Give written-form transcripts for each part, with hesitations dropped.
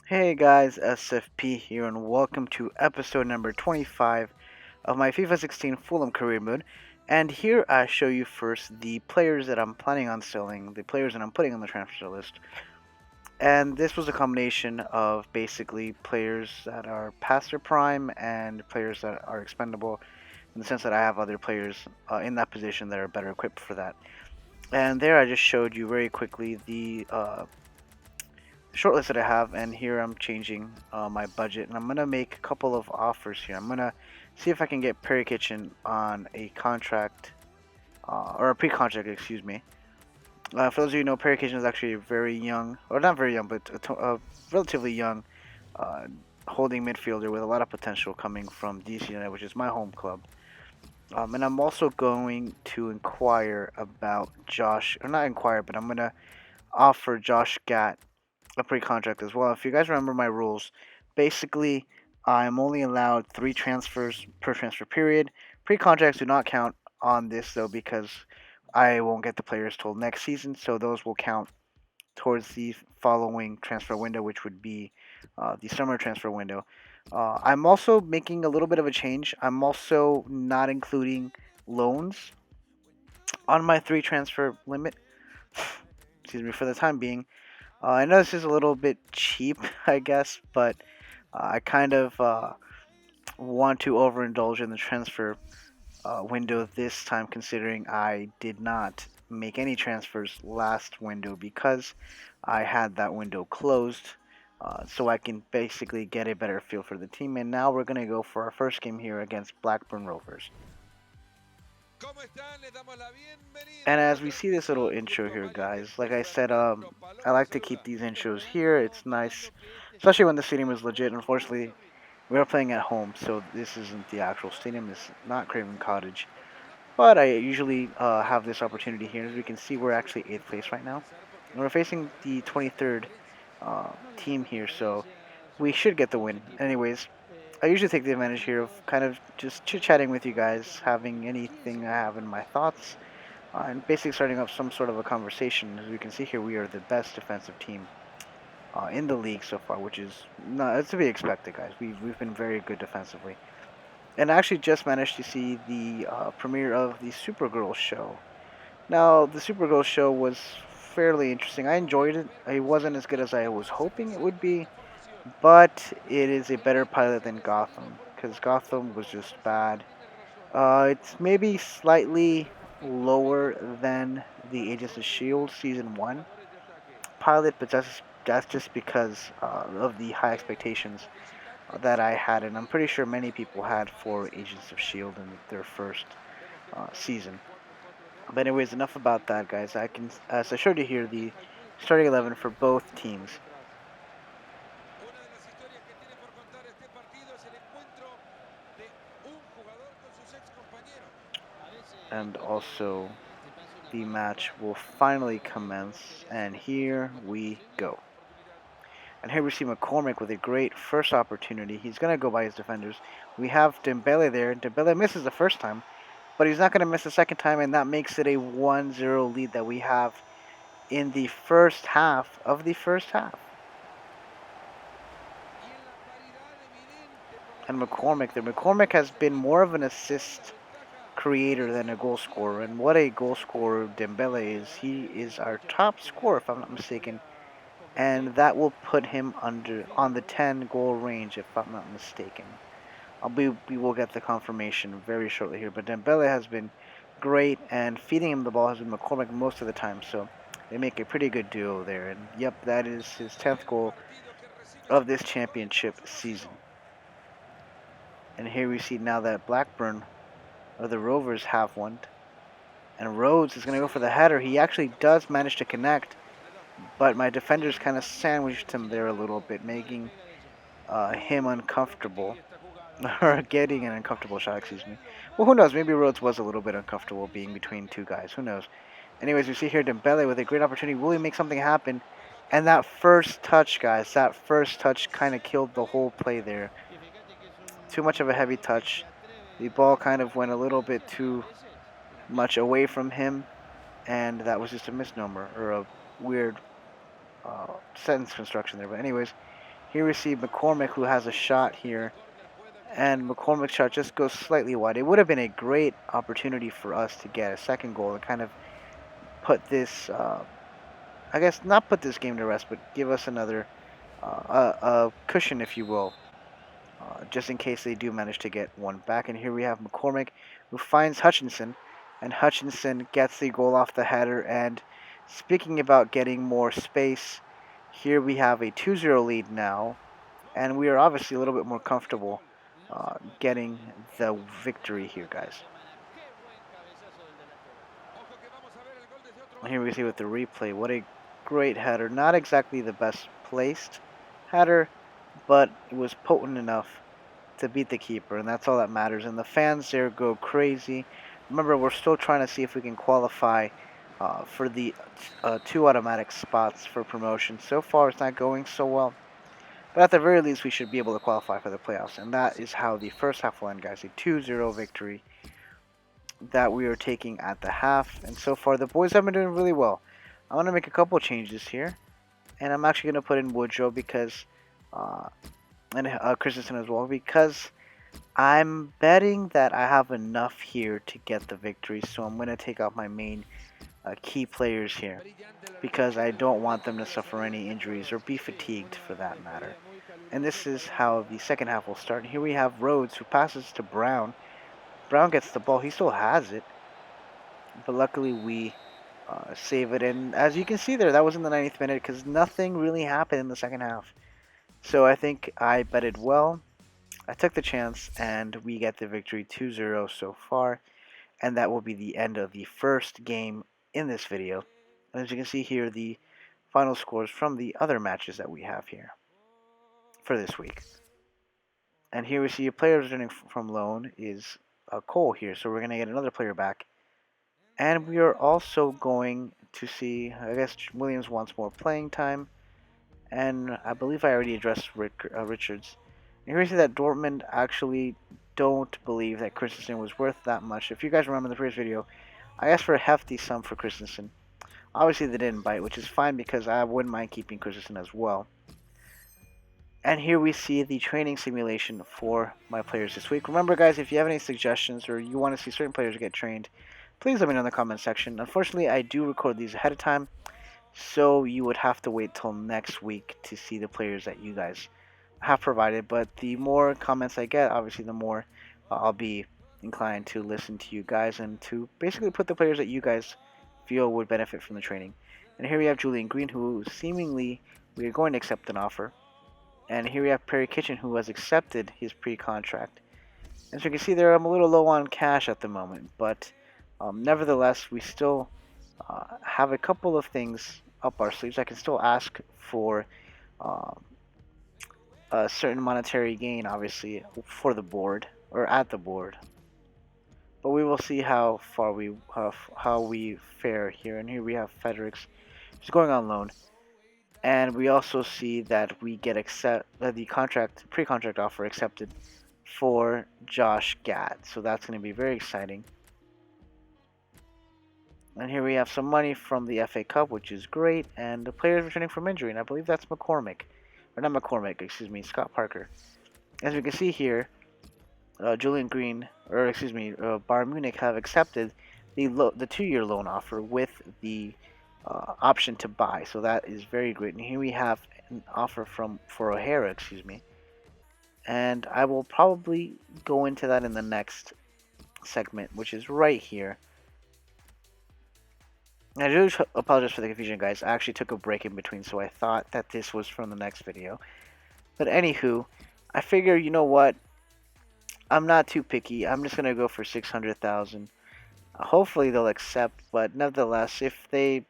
Hey guys, SFP here, and welcome to episode number 25 of my FIFA 16 Fulham career mode. And here I show you first the players that I'm planning on selling, the players that I'm putting on the transfer list. And this was a combination of basically players that are past their prime and players that are expendable, in the sense that I have other players in that position that are better equipped for that. And there I just showed you very quickly the short list that I have, and here I'm changing my budget, and I'm gonna make a couple of offers here. I'm gonna see if I can get Perry Kitchen on a contract or a pre-contract, excuse me. For those of you who know, Perry Kitchen is actually a very young, or not very young, but a relatively young uh, holding midfielder with a lot of potential coming from DC United, which is my home club. And I'm also going to inquire about Josh, or not inquire, but I'm gonna offer Josh Gatt a pre-contract as well. If you guys remember my rules, basically I'm only allowed 3 transfers per transfer period. Pre-contracts do not count on this though because I won't get the players till next season, so those will count towards the following transfer window, which would be the summer transfer window. I'm also making a little bit of a change. I'm also not including loans on my 3 transfer limit. Excuse me, for the time being. I know this is a little bit cheap, I guess, but I kind of want to overindulge in the transfer window this time, considering I did not make any transfers last window because I had that window closed. So I can basically get a better feel for the team. And now we're going to go for our first game here against Blackburn Rovers. And as we see this little intro here, guys, like I said, I like to keep these intros here. It's nice, especially when the stadium is legit. Unfortunately, we are playing at home, so this isn't the actual stadium. It's not Craven Cottage. But I usually have this opportunity here. As we can see, we're actually 8th place right now. And we're facing the 23rd team here, so we should get the win. Anyways, I usually take the advantage here of kind of just chit-chatting with you guys, having anything I have in my thoughts, and basically starting up some sort of a conversation. As we can see here, we are the best defensive team in the league so far, which is not, it's to be expected, guys. We've been very good defensively. And I actually just managed to see the premiere of the Supergirl show. Now, the Supergirl show was fairly interesting. I enjoyed it. It wasn't as good as I was hoping it would be, but it is a better pilot than Gotham, because Gotham was just bad. It's maybe slightly lower than the Agents of Shield season 1 pilot, but that's just because of the high expectations that I had, and I'm pretty sure many people had for Agents of Shield in their first season. But anyways, enough about that, guys. As I showed you here, the starting 11 for both teams. And also, the match will finally commence, and here we go. And here we see McCormick with a great first opportunity. He's going to go by his defenders. We have Dembele there. Dembele misses the first time, but he's not going to miss the second time, and that makes it a 1-0 lead that we have in the first half of the first half. And McCormick there. McCormick has been more of an assist creator than a goal scorer, and what a goal scorer Dembele is. He is our top scorer, if I'm not mistaken, and that will put him under on the 10 goal range, if I'm not mistaken. We will get the confirmation very shortly here, but Dembele has been great, and feeding him the ball has been McCormick most of the time, so they make a pretty good duo there. And yep, that is his 10th goal of this championship season. And here we see now that Blackburn, or the Rovers, have one. And Rhodes is going to go for the header. He actually does manage to connect, but my defenders kind of sandwiched him there a little bit, making him uncomfortable. Or getting an uncomfortable shot, excuse me. Well, who knows? Maybe Rhodes was a little bit uncomfortable being between two guys. Who knows? Anyways, we see here Dembele with a great opportunity. Will he make something happen? And that first touch, guys, that first touch kind of killed the whole play there. Too much of a heavy touch. The ball kind of went a little bit too much away from him, and that was just a misnomer or a weird sentence construction there. But anyways, Here we see McCormick, who has a shot here, and McCormick's shot just goes slightly wide. It would have been a great opportunity for us to get a second goal and kind of put this, I guess, not put this game to rest, but give us another a cushion, if you will, just in case they do manage to get one back. And here we have McCormick, who finds Hutchinson, and Hutchinson gets the goal off the header. And speaking about getting more space, here we have a 2-0 lead now, and we are obviously a little bit more comfortable getting the victory here, guys. And here we see with the replay, what a great header. Not exactly the best placed header, but it was potent enough to beat the keeper, and that's all that matters. And the fans there go crazy. Remember, we're still trying to see if we can qualify for the 2 automatic spots for promotion. So far, it's not going so well. But at the very least, we should be able to qualify for the playoffs. And that is how the first half will end, guys. A 2-0 victory that we are taking at the half. And so far, the boys have been doing really well. I want to make a couple changes here. And I'm actually going to put in Woodrow because... and Christensen as well, because I'm betting that I have enough here to get the victory. So I'm going to take out my main key players here, because I don't want them to suffer any injuries or be fatigued for that matter. And this is how the second half will start. And here we have Rhodes, who passes to Brown. Brown gets the ball. He still has it, but luckily we save it. And as you can see there, that was in the 90th minute, because nothing really happened in the second half. So I think I betted well. I took the chance, and we get the victory 2-0 so far. And that will be the end of the first game in this video. And as you can see here, the final scores from the other matches that we have here for this week. And here we see a player returning from loan is Cole here. So we're going to get another player back. And we are also going to see, I guess Williams wants more playing time. And I believe I already addressed Richards. And here we see that Dortmund actually don't believe that Christensen was worth that much. If you guys remember the previous video, I asked for a hefty sum for Christensen. Obviously they didn't bite, which is fine because I wouldn't mind keeping Christensen as well. And here we see the training simulation for my players this week. Remember, guys, if you have any suggestions or you want to see certain players get trained, please let me know in the comment section. Unfortunately, I do record these ahead of time, so you would have to wait till next week to see the players that you guys have provided. But the more comments I get, obviously the more I'll be inclined to listen to you guys and to basically put the players that you guys feel would benefit from the training. And here we have Julian Green, who seemingly we are going to accept an offer. And here we have Perry Kitchen, who has accepted his pre-contract. As you can see there, I'm a little low on cash at the moment, but nevertheless, we still have a couple of things up our sleeves. I can still ask for a certain monetary gain, obviously, for the board, or at the board. But we will see how far how we fare here. And here we have Fredericks, who's going on loan. And we also see that we get the pre-contract offer accepted for Josh Gad. So that's going to be very exciting. And here we have some money from the FA Cup, which is great. And the player is returning from injury, and I believe that's McCormick. Or not McCormick, excuse me, S.Parker. As we can see here, Julian Green, or excuse me, Bayern Munich have accepted the 2-year loan offer with the option to buy. So that is very great. And here we have an offer for O'Hara, excuse me. And I will probably go into that in the next segment, which is right here. I do apologize for the confusion, guys. I actually took a break in between, so I thought that this was from the next video. But anywho, I figure, you know what? I'm not too picky. I'm just going to go for 600,000. Hopefully they'll accept, but nevertheless, if they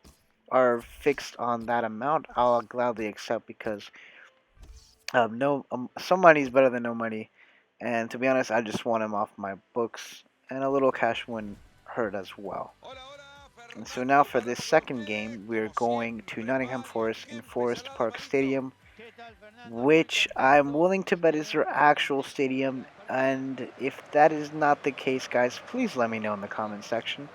are fixed on that amount, I'll gladly accept, because some money is better than no money. And to be honest, I just want him off my books, and a little cash wouldn't hurt as well. And so now for this second game, we're going to Nottingham Forest in Forest Park Stadium, which I'm willing to bet is their actual stadium. And if that is not the case, guys, please let me know in the comment section.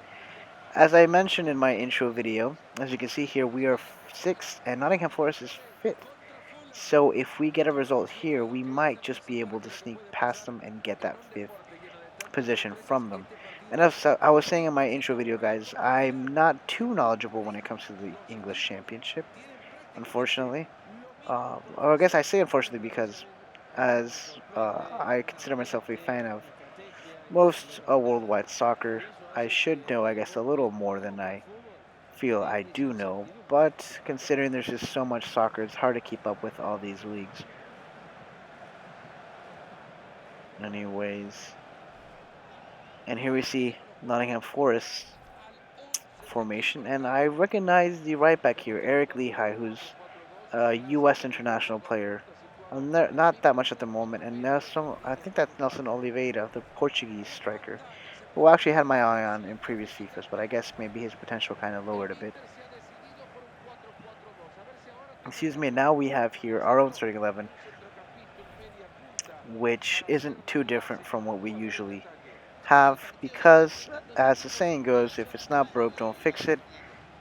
As I mentioned in my intro video, as you can see here, we are 6th and Nottingham Forest is 5th. So if we get a result here, we might just be able to sneak past them and get that fifth position from them. And as I was saying in my intro video, guys, I'm not too knowledgeable when it comes to the English Championship, unfortunately. Or I guess I say unfortunately because as I consider myself a fan of most worldwide soccer, I should know, I guess, a little more than I feel I do know. But considering there's just so much soccer, it's hard to keep up with all these leagues. Anyways, and here we see Nottingham Forest formation, and I recognize the right back here, Eric Lehigh, who's a U.S. international player. Not that much at the moment, and Nelson, I think that's Nelson Oliveira, the Portuguese striker, who I actually had my eye on in previous FIFAs, but I guess maybe his potential kind of lowered a bit. Excuse me, now we have here our own starting 11, which isn't too different from what we usually have, because as the saying goes, if it's not broke, don't fix it,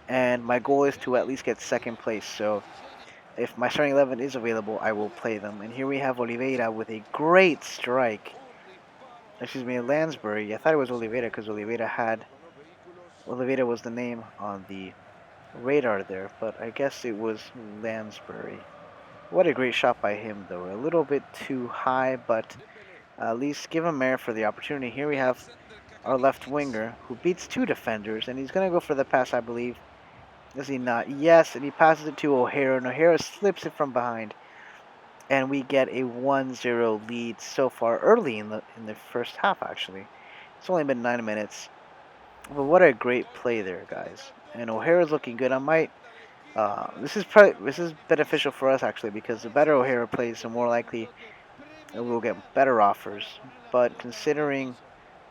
and my goal is to at least get second place, so if my starting 11 is available, I will play them. And here we have Oliveira with a great strike. Excuse me, Lansbury. I thought it was Oliveira because Oliveira was the name on the radar there, but I guess it was Lansbury. What a great shot by him, though. A little bit too high, but at least give him merit for the opportunity. Here we have our left winger who beats two defenders, and he's going to go for the pass, I believe. Is he not? Yes, and he passes it to O'Hara, and O'Hara slips it from behind. And we get a 1-0 lead so far early in the first half. Actually, it's only been 9 minutes, but what a great play there, guys. And O'Hara's looking good. I might. This is beneficial for us actually because the better O'Hara plays, the more likely we'll get better offers. But considering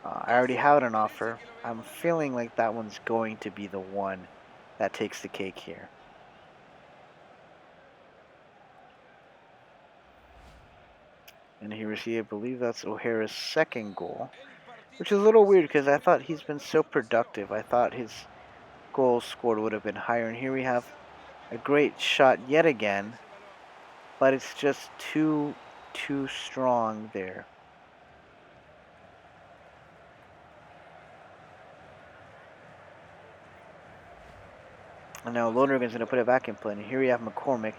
I already have an offer, I'm feeling like that one's going to be the one that takes the cake here. And here we see, I believe that's O'Hara's second goal. Which is a little weird because I thought he's been so productive. I thought his goals scored would have been higher. And here we have a great shot yet again. But it's just too strong there. And now Lonergan's going to put it back in play. And here we have McCormick.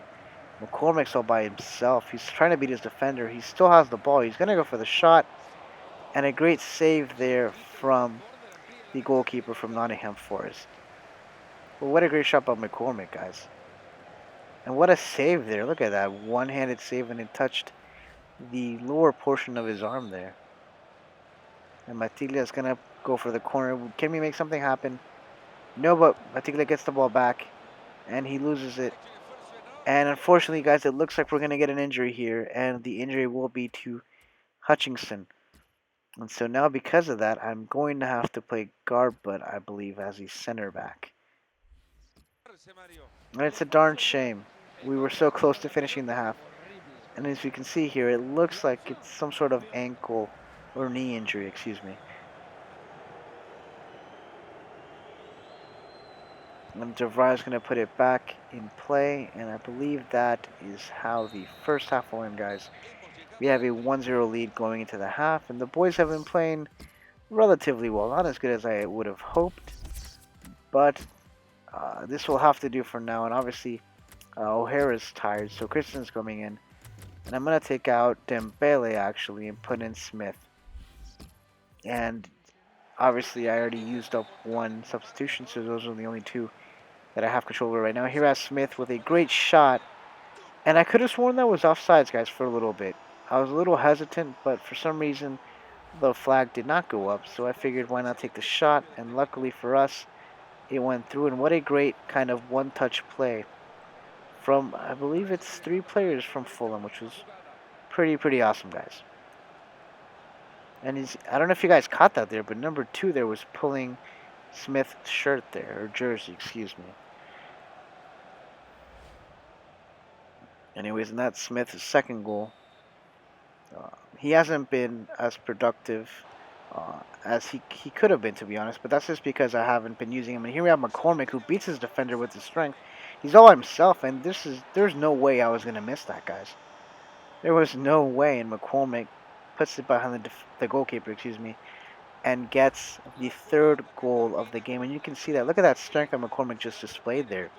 McCormick's all by himself. He's trying to beat his defender. He still has the ball. He's going to go for the shot. And a great save there from the goalkeeper from Nottingham Forest. Well, what a great shot by McCormick, guys. And what a save there. Look at that one-handed save, and it touched the lower portion of his arm there. And Matiglia is going to go for the corner. Can we make something happen? No, but Matiglia gets the ball back, and he loses it. And unfortunately, guys, it looks like we're going to get an injury here, and the injury will be to Hutchinson. And so now, because of that, I'm going to have to play Garbutt, I believe, as the center back. And it's a darn shame. We were so close to finishing the half. And as you can see here, it looks like it's some sort of ankle or knee injury, excuse me. And DeVry is going to put it back in play, and I believe that is how the first half will end, guys. We have a 1-0 lead going into the half, and the boys have been playing relatively well. Not as good as I would have hoped, but this will have to do for now. And obviously, O'Hara's tired, so Christensen's coming in. And I'm going to take out Dembele, actually, and put in Smith. And obviously, I already used up one substitution, so those are the only two that I have control over right now. Here I have Smith with a great shot. And I could have sworn that was offsides, guys, for a little bit. I was a little hesitant, but for some reason, the flag did not go up. So I figured, why not take the shot? And luckily for us, it went through. And what a great kind of one-touch play from, I believe it's 3 players from Fulham, which was pretty awesome, guys. And I don't know if you guys caught that there, but number 2 there was pulling Smith's shirt there, or jersey, excuse me. Anyways, and that's Smith's second goal. He hasn't been as productive as he could have been, to be honest, but that's just because I haven't been using him. And here we have McCormick, who beats his defender with his strength. He's all himself, and there's no way I was gonna miss that, guys. There was no way, and McCormick puts it behind the goalkeeper, excuse me, and gets the third goal of the game. And you can see that. Look at that strength that McCormick just displayed there,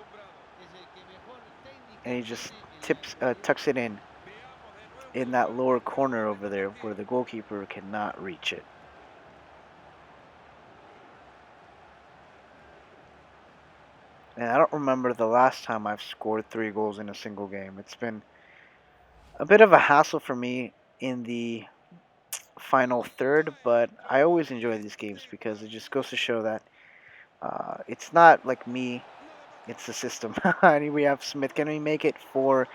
and he just tucks it in that lower corner over there where the goalkeeper cannot reach it. And I don't remember the last time I've scored 3 goals in a single game. It's been a bit of a hassle for me in the final third, but I always enjoy these games because it just goes to show that it's not like me, it's the system. And we have Smith. Can we make it 4?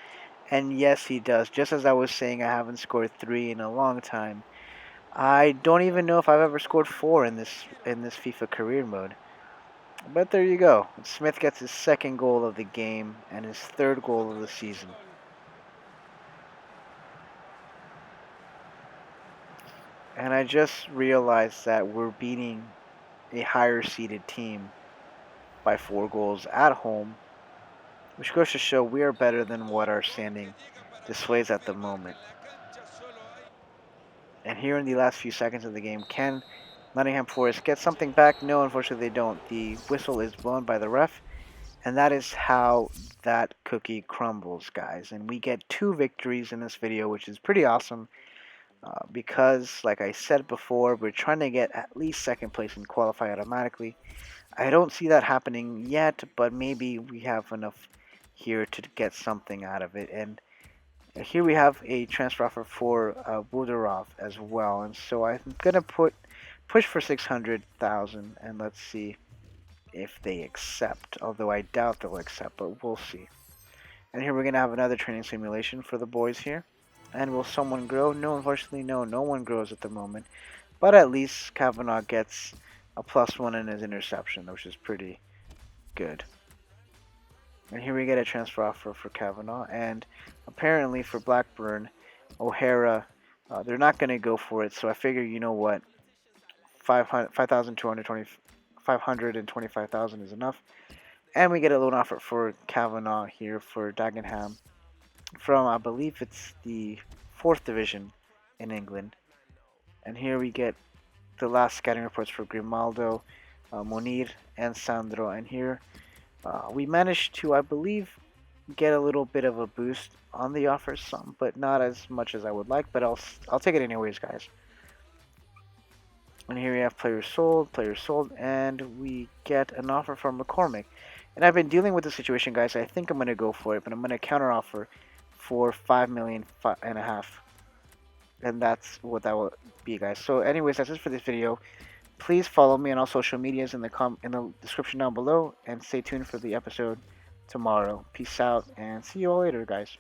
And yes, he does. Just as I was saying, I haven't scored 3 in a long time. I don't even know if I've ever scored 4 in this FIFA career mode. But there you go. Smith gets his second goal of the game and his third goal of the season. And I just realized that we're beating a higher seeded team by 4 goals at home, which goes to show we are better than what our standing displays at the moment. And here in the last few seconds of the game, can Nottingham Forest get something back? No, unfortunately they don't. The whistle is blown by the ref, and that is how that cookie crumbles, guys. And we get 2 victories in this video, which is pretty awesome. Because, like I said before, we're trying to get at least second place and qualify automatically. I don't see that happening yet, but maybe we have enough here to get something out of it. And here we have a transfer offer for Budorov as well. And so I'm gonna push for 600,000, and let's see if they accept. Although I doubt they'll accept, but we'll see. And here we're gonna have another training simulation for the boys here. And will someone grow? No, unfortunately, no. No one grows at the moment. But at least Kavanaugh gets a +1 in his interception, which is pretty good. And here we get a transfer offer for Kavanaugh. And apparently for Blackburn, O'Hara, they're not going to go for it. So I figure, you know what, 525,000 is enough. And we get a loan offer for Kavanaugh here for Dagenham from, I believe it's the 4th division in England. And here we get the last scouting reports for Grimaldo, Monir, and Sandro. And here we managed to, I believe, get a little bit of a boost on the offer, some, but not as much as I would like. But I'll take it anyways, guys. And here we have players sold, and we get an offer from McCormick. And I've been dealing with the situation, guys. I think I'm gonna go for it, but I'm gonna counter offer for 5 million and a half, and that's what that will be, guys. So, anyways, that's it for this video. Please follow me on all social medias in the description down below, and stay tuned for the episode tomorrow. Peace out, and see you all later, guys.